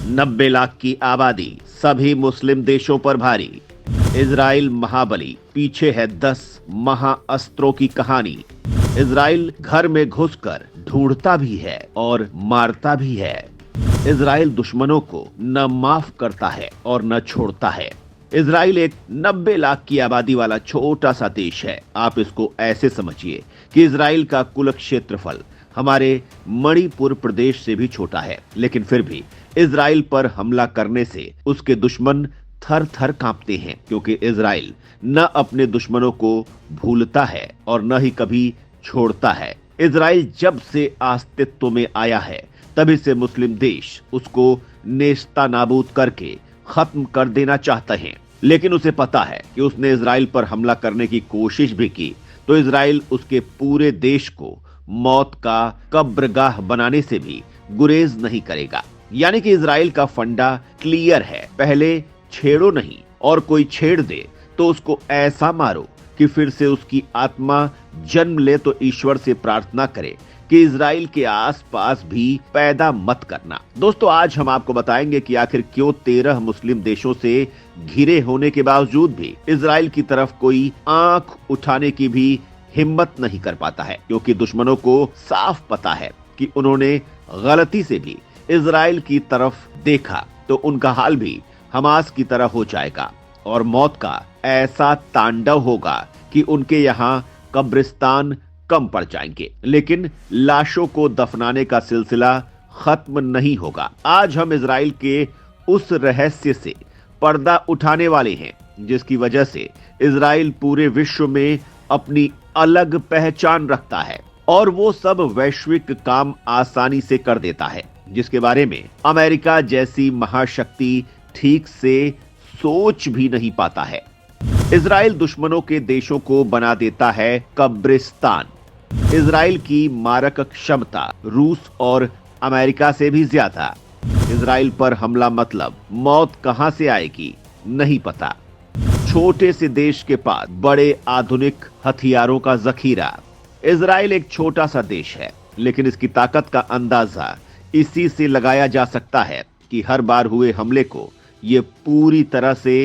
90 लाख की आबादी, सभी मुस्लिम देशों पर भारी। इजराइल महाबली, पीछे है 10 महाअस्त्रों की कहानी। इजराइल घर में घुसकर ढूंढता भी है और मारता भी है। इजराइल दुश्मनों को न माफ करता है और न छोड़ता है। इजराइल एक 90 लाख की आबादी वाला छोटा सा देश है। आप इसको ऐसे समझिए कि इजराइल का कुल क्षेत्रफल हमारे मणिपुर प्रदेश से भी छोटा है, लेकिन फिर भी इजराइल पर हमला करने से उसके दुश्मन थर थर कांपते हैं, क्योंकि इजराइल न अपने दुश्मनों को भूलता है और न ही कभी छोड़ता है। इजराइल जब से अस्तित्व में आया है तभी से मुस्लिम देश उसको नेस्ता नाबूद करके खत्म कर देना चाहते हैं, लेकिन उसे पता है कि उसने इजराइल पर हमला करने की कोशिश भी की तो इजराइल उसके पूरे देश को मौत का कब्रगाह बनाने से भी गुरेज नहीं करेगा। यानी कि इजराइल का फंडा क्लियर है, पहले छेड़ो नहीं, और कोई छेड़ दे तो उसको ऐसा मारो कि फिर से उसकी आत्मा जन्म ले तो ईश्वर से प्रार्थना करे कि इजराइल के आसपास भी पैदा मत करना। दोस्तों, आज हम आपको बताएंगे कि आखिर क्यों 13 मुस्लिम देशों से घिरे होने के बावजूद भी इजराइल की तरफ कोई आंख उठाने की भी हिम्मत नहीं कर पाता है, क्योंकि दुश्मनों को साफ पता है कि उन्होंने गलती से भी इजराइल की तरफ देखा तो उनका हाल भी हमास की तरह हो जाएगा और मौत का ऐसा तांडव होगा कि उनके यहाँ कब्रिस्तान कम पड़ जाएंगे, लेकिन लाशों को दफनाने का सिलसिला खत्म नहीं होगा। आज हम इजराइल के उस रहस्य से पर्दा उठाने वाले हैं जिसकी वजह से इजराइल पूरे विश्व में अपनी अलग पहचान रखता है और वो सब वैश्विक काम आसानी से कर देता है जिसके बारे में अमेरिका जैसी महाशक्ति ठीक से सोच भी नहीं पाता है। इजराइल दुश्मनों के देशों को बना देता है कब्रिस्तान। इजराइल की मारक क्षमता रूस और अमेरिका से भी ज्यादा। इजराइल पर हमला मतलब मौत कहां से आएगी नहीं पता। छोटे से देश के पास बड़े आधुनिक हथियारों का जखीरा। इजराइल एक छोटा सा देश है, लेकिन इसकी ताकत का अंदाजा इसी से लगाया जा सकता है कि हर बार हुए हमले को ये पूरी तरह से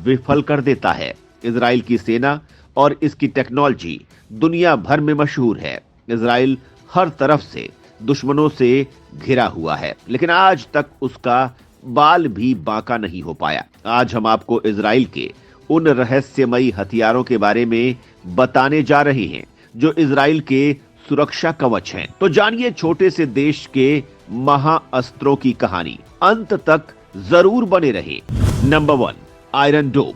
विफल कर देता है। इजराइल की सेना और इसकी टेक्नोलॉजी दुनिया भर में मशहूर है। इजराइल हर तरफ से दुश्मनों से घिरा हुआ है, लेकिन आज तक उसका बाल भी बांका नहीं हो पाया। आज हम आपको इजराइल के उन रहस्यमयी हथियारों के बारे में बताने जा रहे हैं जो इजराइल के सुरक्षा कवच हैं। तो जानिए छोटे से देश के महाअस्त्रों की कहानी। अंत तक जरूर बने रहे। नंबर 1, आयरन डोम।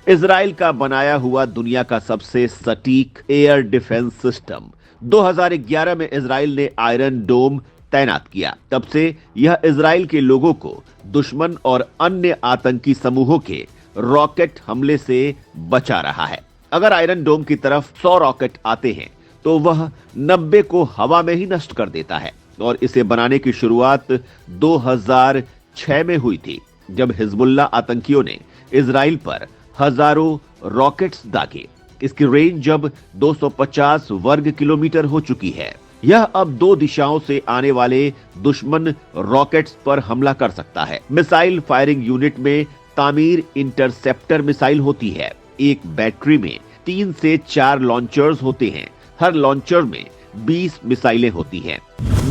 इजराइल का बनाया हुआ दुनिया का सबसे सटीक एयर डिफेंस सिस्टम 2011 में इजराइल ने आयरन डोम तैनात किया। तब से यह इजराइल के लोगों को दुश्मन और अन्य आतंकी समूहों के रॉकेट हमले से बचा रहा है। अगर आयरन डोम की तरफ 100 रॉकेट आते हैं तो वह 90 को हवा में ही नष्ट कर देता है। और इसे बनाने की शुरुआत 2006 में हुई थी, जब हिजबुल्लाह आतंकियों ने इजराइल पर हजारों रॉकेट्स दागे। इसकी रेंज अब 250 वर्ग किलोमीटर हो चुकी है। यह अब 2 दिशाओं से आने वाले दुश्मन रॉकेट्स पर हमला कर सकता है। मिसाइल फायरिंग यूनिट में तामीर इंटरसेप्टर मिसाइल होती है। एक बैटरी में 3 से 4 लॉन्चर्स होते हैं। हर लॉन्चर में 20 मिसाइलें होती हैं।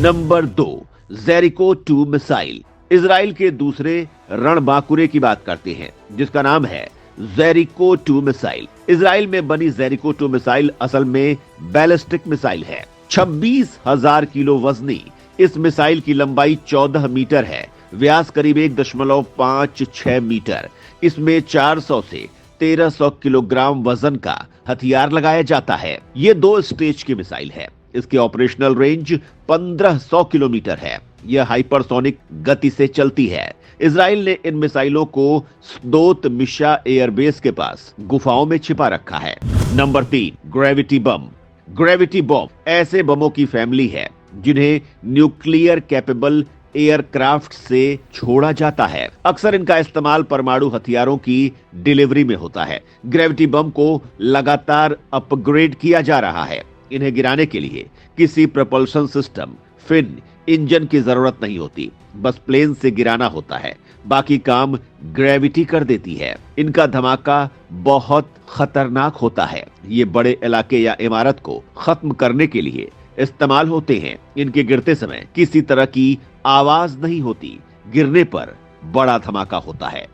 Number 2, Jericho 2 missile. इजराइल के दूसरे रणबांकुरे की बात करते हैं जिसका नाम है जेरिको 2 मिसाइल। इजराइल में बनी जेरिको 2 मिसाइल असल में बैलिस्टिक मिसाइल है। 26,000 किलो वजनी इस मिसाइल की लंबाई 14 मीटर है, व्यास करीब 1.56 मीटर। इसमें 400 से 1300 किलोग्राम वजन का हथियार लगाया जाता है। ये 2 स्टेज की मिसाइल है। इसकी ऑपरेशनल रेंज 1500 किलोमीटर है। यह हाइपरसोनिक गति से चलती है। इजराइल ने इन मिसाइलों को स्दोत मिशा एयरबेस के पास गुफाओं में छिपा रखा है। नंबर 3, ग्रेविटी बम। ग्रेविटी बम ऐसे बमों की फैमिली है जिन्हें न्यूक्लियर कैपेबल एयरक्राफ्ट से छोड़ा जाता है। अक्सर इनका इस्तेमाल परमाणु हथियारों की डिलीवरी में होता है। ग्रेविटी बम को लगातार अपग्रेड किया जा रहा है। इन्हें गिराने के लिए किसी प्रपल्शन सिस्टम, फिन, इंजन की जरूरत नहीं होती, बस प्लेन से गिराना होता है, बाकी काम ग्रेविटी कर देती है। इनका धमाका बहुत खतरनाक होता है। ये बड़े इलाके या इमारत को खत्म करने के लिए इस्तेमाल होते हैं। इनके गिरते समय किसी तरह की आवाज नहीं होती, गिरने पर बड़ा धमाका होता है।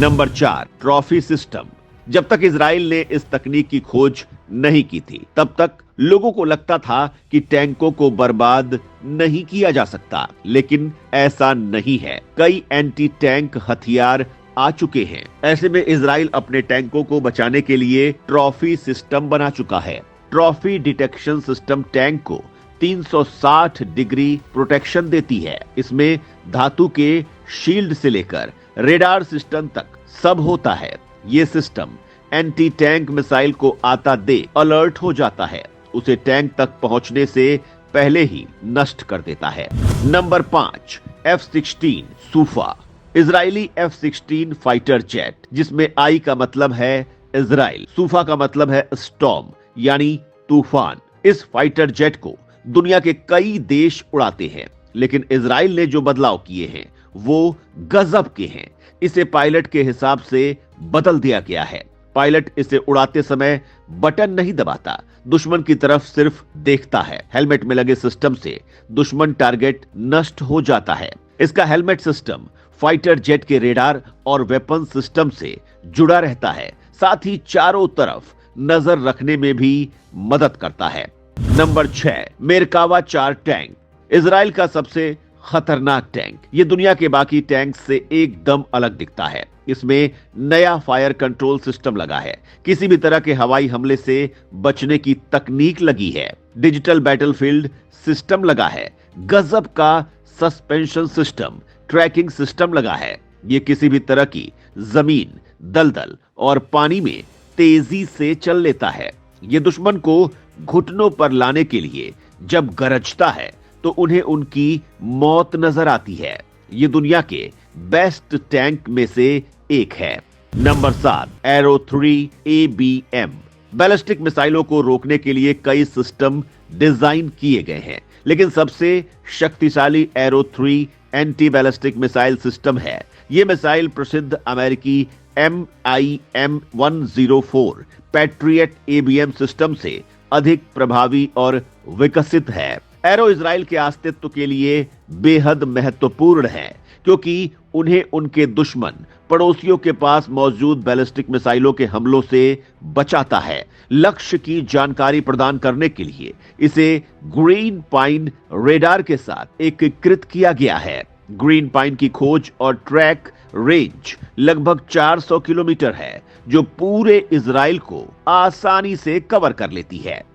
Number 4, trophy system. जब तक इजराइल ने इस तकनीक की खोज नहीं की थी, तब तक लोगों को लगता था कि टैंकों को बर्बाद नहीं किया जा सकता, लेकिन ऐसा नहीं है। कई एंटी टैंक हथियार आ चुके हैं। ऐसे में इजराइल अपने टैंकों को बचाने के लिए ट्रॉफी सिस्टम बना चुका है। ट्रॉफी डिटेक्शन सिस्टम टैंक को 360 डिग्री प्रोटेक्शन देती है। इसमें धातु के शील्ड से लेकर रेडार सिस्टम तक सब होता है। ये सिस्टम एंटी टैंक मिसाइल को आता देख अलर्ट हो जाता है, उसे टैंक तक पहुंचने से पहले ही नष्ट कर देता है। Number 5, F-16 Sufa. Israeli F-16 fighter jet, जिसमें आई का मतलब है इजराइल, सूफा का मतलब है स्टॉर्म यानी तूफान। इस फाइटर जेट को दुनिया के कई देश उड़ाते हैं, लेकिन इजराइल ने जो बदलाव किए हैं वो गजब के हैं। इसे पायलट के हिसाब से बदल दिया गया है। पायलट इसे उड़ाते समय बटन नहीं दबाता, दुश्मन की तरफ सिर्फ देखता है। हेलमेट में लगे सिस्टम से दुश्मन टारगेट नष्ट हो जाता है। इसका हेलमेट सिस्टम फाइटर जेट के रेडार और वेपन सिस्टम से जुड़ा रहता है, साथ ही चारों तरफ नजर रखने में भी मदद करता है। Number 6, मेरकावा 4 tank. इजराइल का सबसे खतरनाक टैंक। ये दुनिया के बाकी टैंक से एकदम अलग दिखता है। इसमें नया फायर कंट्रोल सिस्टम लगा है, किसी भी तरह के हवाई हमले से बचने की तकनीक लगी है, डिजिटल बैटलफील्ड सिस्टम लगा है, गजब का सस्पेंशन सिस्टम, ट्रैकिंग सिस्टम लगा है। ये किसी भी तरह की जमीन, दलदल और पानी में तेजी से चल लेता है। ये दुश्मन को घुटनों पर लाने के लिए जब गरजता है तो उन्हें उनकी मौत नजर आती है। ये दुनिया के बेस्ट टैंक में से एक है। Number 7, arrow 3 ABM। बैलिस्टिक मिसाइलों को रोकने के लिए कई सिस्टम डिजाइन किए गए हैं, लेकिन सबसे शक्तिशाली arrow 3 anti ballistic missile system है। यह मिसाइल प्रसिद्ध अमेरिकी MIM-104 पैट्रियट ABM सिस्टम से अधिक प्रभावी और विकसित है। एरो इजराइल के अस्तित्व के लिए बेहद महत्वपूर्ण है, क्योंकि उन्हें उनके दुश्मन पड़ोसियों के पास मौजूद बैलिस्टिक मिसाइलों के हमलों से बचाता है। लक्ष्य की जानकारी प्रदान करने के लिए इसे ग्रीन पाइन रेडार के साथ एकीकृत किया गया है। ग्रीन पाइन की खोज और ट्रैक रेंज लगभग 400 किलोमीटर है, जो पूरे इजराइल को आसानी से कवर कर लेती है।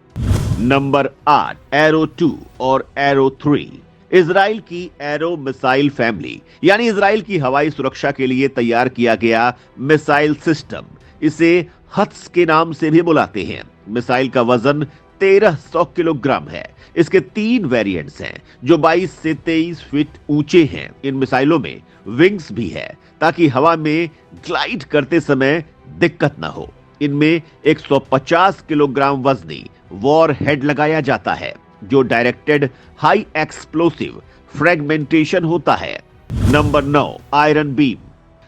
नंबर 8, एरो 2 और एरो 3। इजराइल की एरो मिसाइल फैमिली यानी इजराइल की हवाई सुरक्षा के लिए तैयार किया गया मिसाइल सिस्टम। इसे हत्स के नाम से भी बुलाते हैं। मिसाइल का वजन 1300 किलोग्राम है। इसके 3 वेरिएंट्स हैं जो 22 से 23 फीट ऊंचे हैं। इन मिसाइलों में विंग्स भी है, ताकि हवा में ग्लाइड करते समय दिक्कत न हो। इनमें 150 किलोग्राम वजनी वॉर हेड लगाया जाता है, जो डायरेक्टेड हाई एक्सप्लोसिव फ्रेगमेंटेशन होता है। Number 9, iron beam.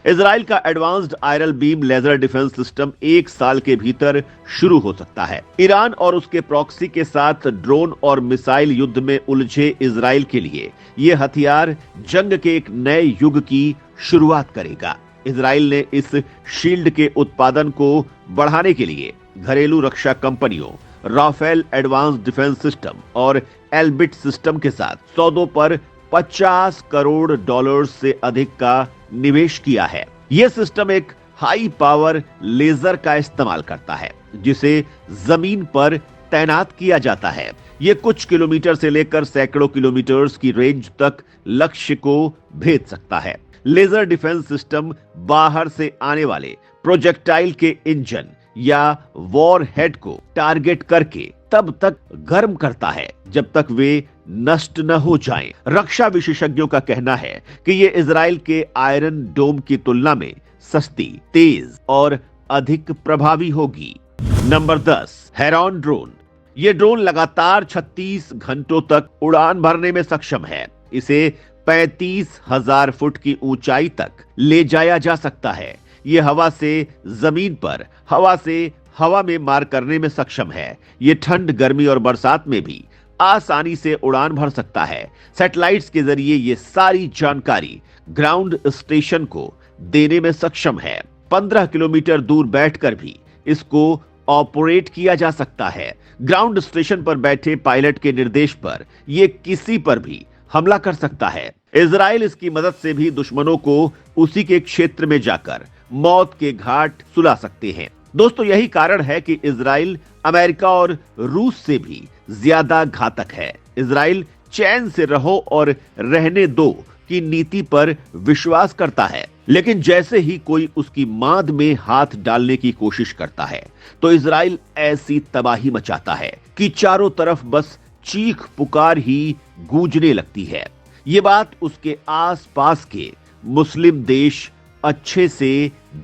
इजराइल का advanced iron beam laser defence system 1 साल के भीतर शुरू हो सकता है। ईरान और उसके प्रॉक्सी के साथ ड्रोन और मिसाइल युद्ध में उलझे इजराइल के लिए यह हथियार जंग के एक नए युग की शुरुआत करेगा। इजराइल ने इस शील्ड के उत्पादन को बढ़ाने के लिए घरेलू रक्षा कंपनियों राफेल एडवांस डिफेंस सिस्टम और एल्बिट सिस्टम के साथ सौदों पर $50 करोड़ से अधिक का निवेश किया है। यह सिस्टम एक हाई पावर लेजर का इस्तेमाल करता है, जिसे जमीन पर तैनात किया जाता है। यह कुछ किलोमीटर से लेकर सैकड़ों किलोमीटर की रेंज तक लक्ष्य को भेद सकता है। लेजर डिफेंस सिस्टम बाहर से आने वाले प्रोजेक्टाइल के इंजन या वॉर हेड को टारगेट करके तब तक गर्म करता है जब तक वे नष्ट न हो जाएं। रक्षा विशेषज्ञों का कहना है कि ये इजराइल के आयरन डोम की तुलना में सस्ती, तेज और अधिक प्रभावी होगी। Number 10, heron drone. ये ड्रोन लगातार 36 घंटों तक उड़ान भरने में सक्षम है। इसे 35,000 फुट की ऊंचाई तक ले जाया जा सकता है। यह हवा से जमीन पर, हवा से हवा में मार करने में सक्षम है। यह ठंड, गर्मी और बरसात में भी आसानी से उड़ान भर सकता है। सैटेलाइट्स के जरिए यह सारी जानकारी ग्राउंड स्टेशन को देने में सक्षम है। 15 किलोमीटर दूर बैठकर भी इसको ऑपरेट किया जा सकता है। ग्राउंड स्टेशन पर बैठे पायलट के निर्देश पर यह किसी पर भी हमला कर सकता है। इजराइल इसकी मदद से भी दुश्मनों को उसी के क्षेत्र में जाकर मौत के घाट सुला सकते हैं। दोस्तों, यही कारण है कि इजराइल अमेरिका और रूस से भी ज्यादा घातक है। इजराइल चैन से रहो और रहने दो की नीति पर विश्वास करता है, लेकिन जैसे ही कोई उसकी मांद में हाथ डालने की कोशिश करता है तो इजराइल ऐसी तबाही मचाता है कि चारों तरफ बस चीख पुकार ही गूंजने लगती है। ये बात उसके आसपास के मुस्लिम देश अच्छे से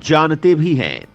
जानते भी हैं।